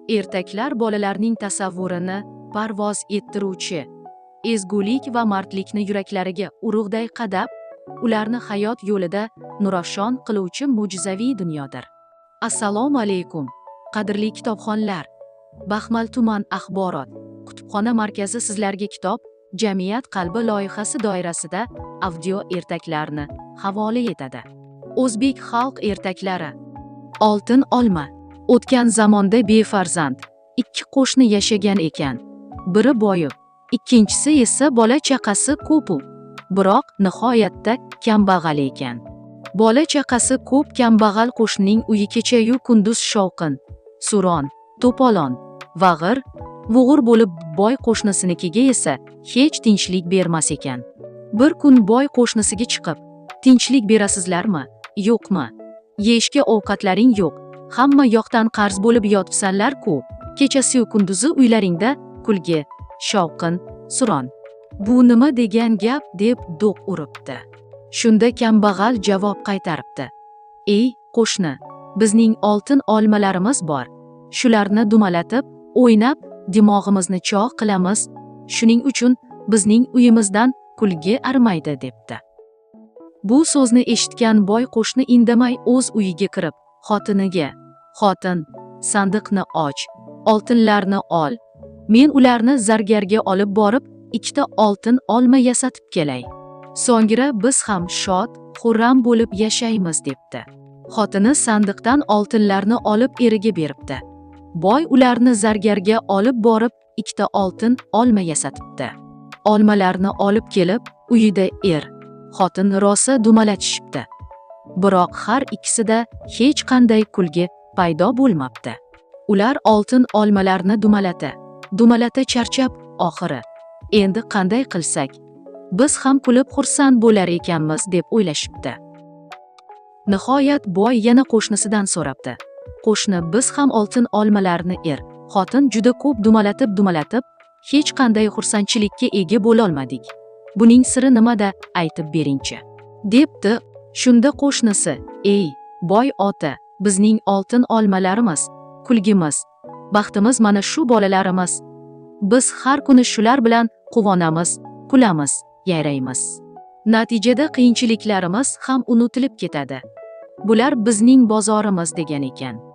Ertaklar bolalarning tasavvurini parvoz ettiruvchi, ezgulik va mardlikni yuraklariga urug'day qadab, ularni hayot yo'lida nurafshon qiluvchi mo'jizaviy dunyodir. Assalomu alaykum, qadrli kitobxonlar. Baxmal tuman axborot kutubxona markazi sizlarga kitob Jamiyat qalbi loyihasi doirasida audio ertaklarni havola etadi. O'zbek xalq ertaklari. Oltin olma. O'tgan zamonda befarzand ikki qo'shni yashagan ekan. Biri boyib, ikkinchisi esa bola chaqasi ko'p, biroq nihoyatda kambag'al ekan. Bola chaqasi ko'p kambag'al qo'shnining uyi kecha-yu kunduz shovqin, suron, to'polon, vag'ir, vug'ur bo'lib, boy qo'shnisiga esa hech tinchlik bermas ekan. Bir kun boy qo'shnisiga chiqib, tinchlik berasizlarmi, yo'qmi? Yeyishga ovqatlaring yo'q. Hamma yoqdan qarz bo'lib yotibsanlar-ku. Kechasi-yu kunduzi uylaringda kulgi, shovqin, suron. Bu nima degan gap deb do'q uribdi. Shunda kambag'al javob qaytaribdi. Ey qo'shni, bizning oltin olmalarimiz bor. Shularni dumalatib, o'ynab, dimog'imizni chog' qilamiz. Shuning uchun bizning uyimizdan kulgi armaydi debdi. Bu so'zni eshitgan boy qo'shni indamay o'z uyiga kirib, xotiniga: "Xotin, sandiqni och, oltinlarni ol. Men ularni zargarga olib borib, ikkita oltin olma yasatib kelay. So'ngra biz ham shod, xurram bo'lib yashaymiz" debdi. Xotini sandiqdan oltinlarni olib eriga beribdi. Boy ularni zargarga olib borib, ikkita oltin olma yasatibdi. Olmalarni olib kelib, uyida xotin rosa dumalatishibdi. Biroq har ikkisida hech qanday kulgi paydo bo'lmabdi. Ular oltin olmalarni dumalata charchab, oxiri endi qanday qilsak, biz ham kulib xursand bo'lar ekanmiz deb o'ylashibdi. Nihoyat boy yana qo'shnisidan so'rabdi. Qo'shni, biz ham oltin olmalarni xotin juda ko'p dumalatib, hech qanday xursandchilikka ega bo'la olmadik. Buning siri nimada, aytib beringchi, debdi. Shunda qo'shnisi: "Ey boy ota, bizning oltin olmalarimiz, kulgimiz, baxtimiz mana shu bolalarimiz. Biz har kuni shular bilan quvonamiz, kulamiz, yayraymiz. Natijada qiyinchiliklarimiz ham unutilib ketadi. Bular bizning bozorimiz" degan ekan.